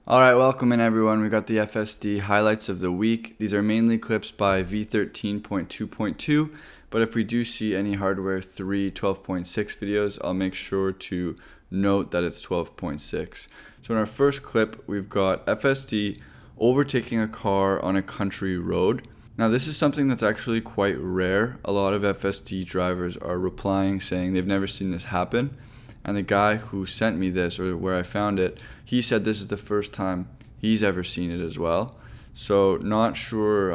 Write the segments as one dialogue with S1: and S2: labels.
S1: Alright, welcome in everyone. We got the FSD highlights of the week. These are mainly clips by V13.2.2, but if we do see any hardware 3 12.6 videos, I'll make sure to note that it's 12.6. So in our first clip, we've got FSD overtaking a car on a country road. Now this is something that's actually quite rare. A lot of FSD drivers are replying saying they've never seen this happen. And the guy who sent me this, or where I found it, he said this is the first time he's ever seen it as well. So not sure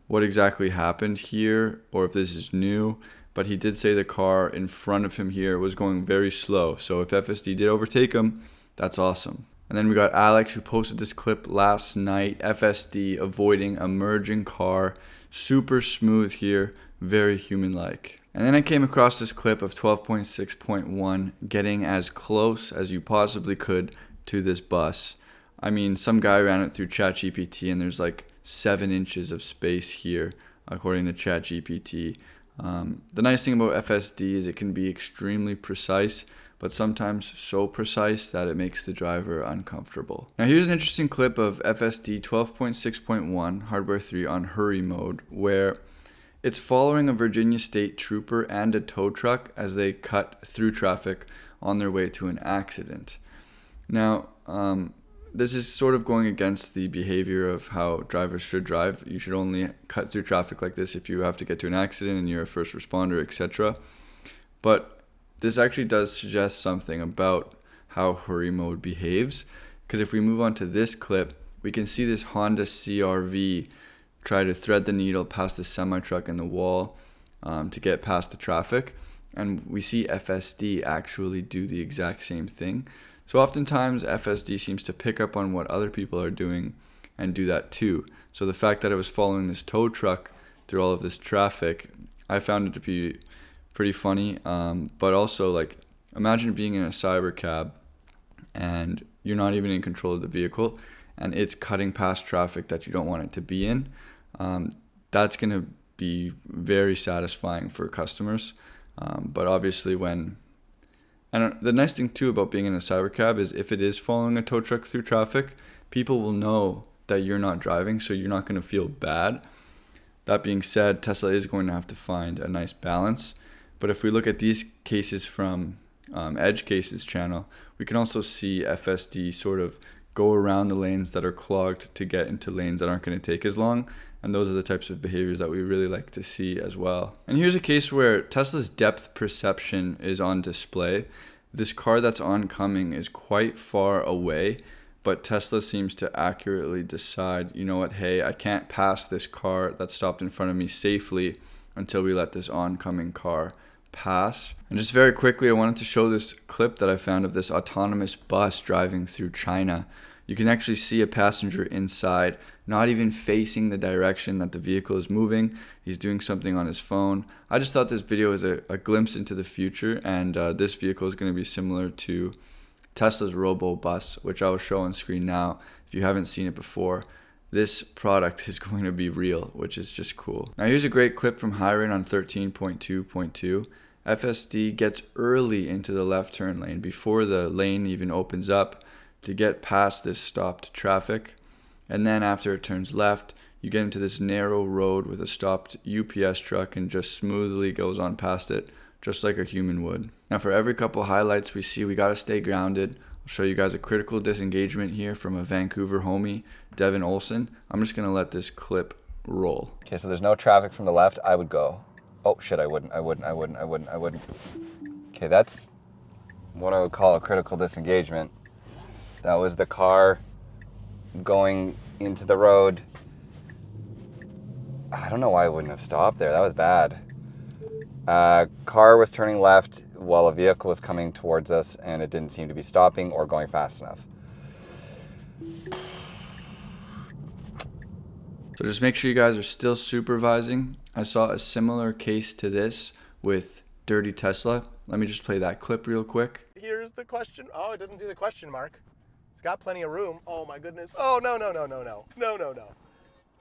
S1: what exactly happened here or if this is new, but he did say the car in front of him here was going very slow. So if FSD did overtake him, that's awesome. And then we got Alex who posted this clip last night, FSD avoiding a merging car, super smooth here, very human-like. And then I came across this clip of 12.6.1 getting as close as you possibly could to this bus. I mean, some guy ran it through ChatGPT and there's like 7 inches of space here, according to ChatGPT. The nice thing about FSD is it can be extremely precise, but sometimes so precise that it makes the driver uncomfortable. Now here's an interesting clip of FSD 12.6.1 Hardware 3 on hurry mode, where it's following a Virginia State trooper and a tow truck as they cut through traffic on their way to an accident. Now, this is sort of going against the behavior of how drivers should drive. You should only cut through traffic like this if you have to get to an accident and you're a first responder, etc. But this actually does suggest something about how hurry mode behaves, because if we move on to this clip, we can see this Honda CR-V try to thread the needle past the semi-truck and the wall to get past the traffic, and we see FSD actually do the exact same thing. So oftentimes FSD seems to pick up on what other people are doing and do that too. So the fact that it was following this tow truck through all of this traffic, I found it to be pretty funny, but also, like, imagine being in a cyber cab and you're not even in control of the vehicle and it's cutting past traffic that you don't want it to be in. That's going to be very satisfying for customers. But obviously and the nice thing too about being in a cyber cab is if it is following a tow truck through traffic, people will know that you're not driving, so you're not going to feel bad. That being said, Tesla is going to have to find a nice balance. But if we look at these cases from Edge Cases channel, we can also see FSD sort of go around the lanes that are clogged to get into lanes that aren't going to take as long. And those are the types of behaviors that we really like to see as well. And here's a case where Tesla's depth perception is on display. This car that's oncoming is quite far away, but Tesla seems to accurately decide, you know what, hey, I can't pass this car that stopped in front of me safely until we let this oncoming car pass. And just very quickly, I wanted to show this clip that I found of this autonomous bus driving through China. You can actually see a passenger inside, not even facing the direction that the vehicle is moving. He's doing something on his phone. I just thought this video was a glimpse into the future, and this vehicle is going to be similar to Tesla's Robo Bus, which I will show on screen now. If you haven't seen it before, this product is going to be real, which is just cool. Now here's a great clip from Hiren on 13.2.2. FSD gets early into the left turn lane before the lane even opens up to get past this stopped traffic. And then after it turns left, you get into this narrow road with a stopped UPS truck and just smoothly goes on past it, just like a human would. Now for every couple highlights we see, we gotta stay grounded. I'll show you guys a critical disengagement here from a Vancouver homie, Devin Olson. I'm just gonna let this clip roll.
S2: Okay, so there's no traffic from the left. I would go. Oh shit, I wouldn't. Okay, that's what I would call a critical disengagement. That was the car going into the road. I don't know why I wouldn't have stopped there. That was bad. Car was turning left while a vehicle was coming towards us, and it didn't seem to be stopping or going fast enough.
S1: So just make sure you guys are still supervising. I saw a similar case to this with Dirty Tesla. Let me just play that clip real quick.
S3: Here's the question. Oh, it doesn't do the question mark. It's got plenty of room. Oh my goodness. Oh, no.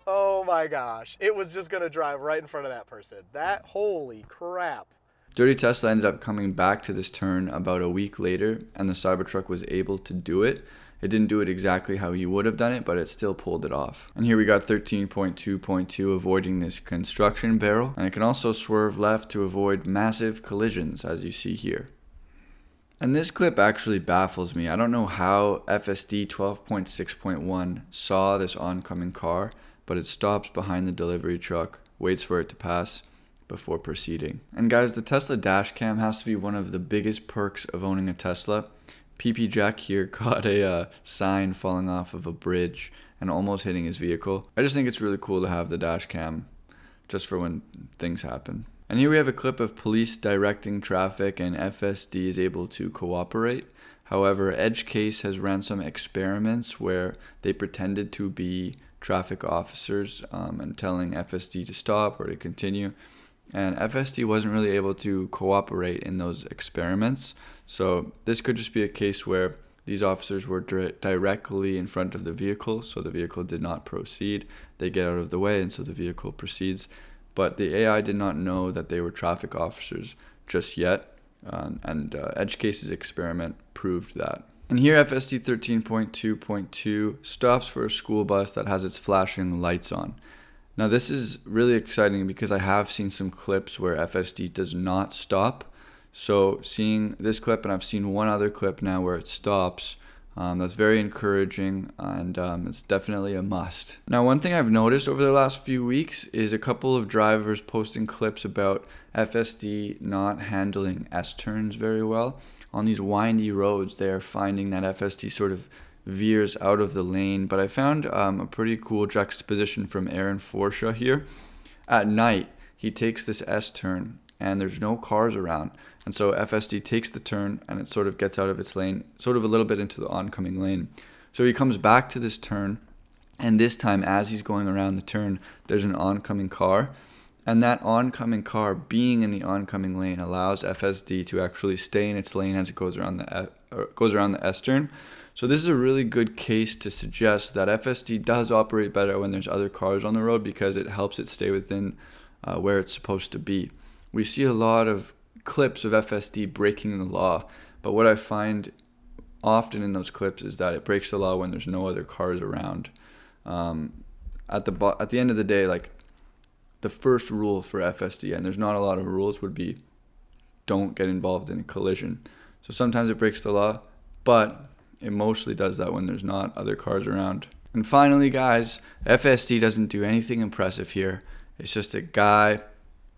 S3: Oh my gosh. It was just gonna drive right in front of that person. Holy crap.
S1: Dirty Tesla ended up coming back to this turn about a week later, and the Cybertruck was able to do it. It didn't do it exactly how you would have done it, but it still pulled it off. And here we got 13.2.2 avoiding this construction barrel. And it can also swerve left to avoid massive collisions, as you see here. And this clip actually baffles me. I don't know how FSD 12.6.1 saw this oncoming car, but it stops behind the delivery truck, waits for it to pass before proceeding. And guys, the Tesla dash cam has to be one of the biggest perks of owning a Tesla. PP Jack here caught a sign falling off of a bridge and almost hitting his vehicle. I just think it's really cool to have the dash cam just for when things happen. And here we have a clip of police directing traffic and FSD is able to cooperate. However, Edge Case has ran some experiments where they pretended to be traffic officers and telling FSD to stop or to continue. And FSD wasn't really able to cooperate in those experiments. So this could just be a case where these officers were directly in front of the vehicle, so the vehicle did not proceed. They get out of the way, and so the vehicle proceeds. But the AI did not know that they were traffic officers just yet, and Edge Case's experiment proved that. And here FSD 13.2.2 stops for a school bus that has its flashing lights on. Now this is really exciting because I have seen some clips where FSD does not stop. So seeing this clip, and I've seen one other clip now where it stops, that's very encouraging, and it's definitely a must. Now one thing I've noticed over the last few weeks is a couple of drivers posting clips about FSD not handling S-turns very well. On these windy roads, they are finding that FSD sort of veers out of the lane, but I found a pretty cool juxtaposition from Aaron Forsha here. At night, he takes this S-turn and there's no cars around, and so FSD takes the turn and it sort of gets out of its lane, sort of a little bit into the oncoming lane. So he comes back to this turn, and this time as he's going around the turn, there's an oncoming car, and that oncoming car being in the oncoming lane allows FSD to actually stay in its lane as it goes around the S-turn. So this is a really good case to suggest that FSD does operate better when there's other cars on the road because it helps it stay within where it's supposed to be. We see a lot of clips of FSD breaking the law, but what I find often in those clips is that it breaks the law when there's no other cars around. At the end of the day, like, the first rule for FSD, and there's not a lot of rules, would be don't get involved in a collision. So sometimes it breaks the law, but it mostly does that when there's not other cars around. And finally, guys, FSD doesn't do anything impressive here. It's just a guy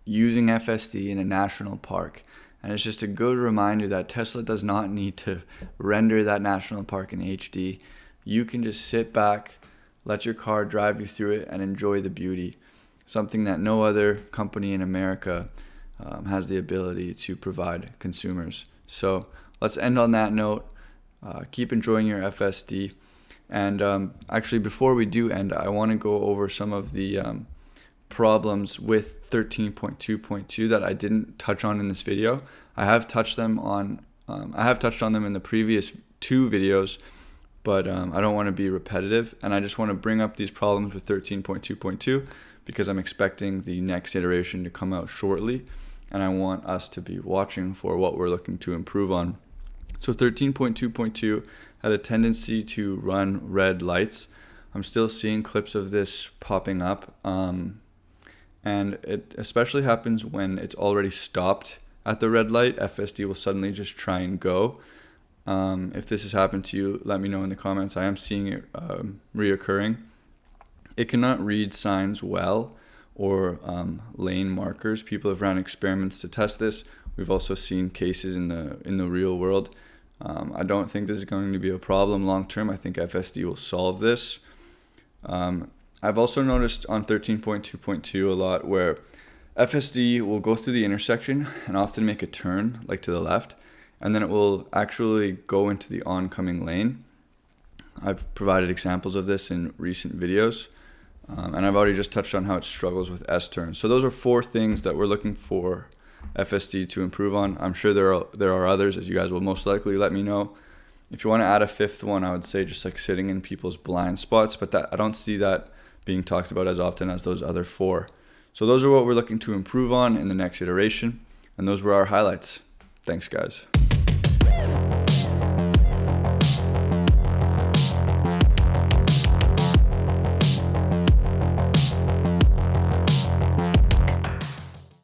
S1: using FSD in a national park. And it's just a good reminder that Tesla does not need to render that national park in HD. You can just sit back, let your car drive you through it, and enjoy the beauty. Something that no other company in America has the ability to provide consumers. So let's end on that note. Keep enjoying your FSD. And actually, before we do end, I want to go over some of the problems with 13.2.2 that I didn't touch on in this video. I have touched on them in the previous two videos, but I don't want to be repetitive, and I just want to bring up these problems with 13.2.2 because I'm expecting the next iteration to come out shortly, and I want us to be watching for what we're looking to improve on. So 13.2.2 had a tendency to run red lights. I'm still seeing clips of this popping up, and it especially happens when it's already stopped at the red light. FSD will suddenly just try and go. If this has happened to you, let me know in the comments. I am seeing it reoccurring. It cannot read signs well or lane markers. People have run experiments to test this. We've also seen cases in the real world. I don't think this is going to be a problem long term. I think FSD will solve this. I've also noticed on 13.2.2 a lot where FSD will go through the intersection and often make a turn, like to the left, and then it will actually go into the oncoming lane. I've provided examples of this in recent videos, and I've already just touched on how it struggles with S-turns. So those are 4 things that we're looking for FSD to improve on. I'm sure there are others, as you guys will most likely let me know. If you want to add a 5th one, I would say just like sitting in people's blind spots, but I don't see that being talked about as often as those other 4. So those are what we're looking to improve on in the next iteration, and those were our highlights. Thanks, guys.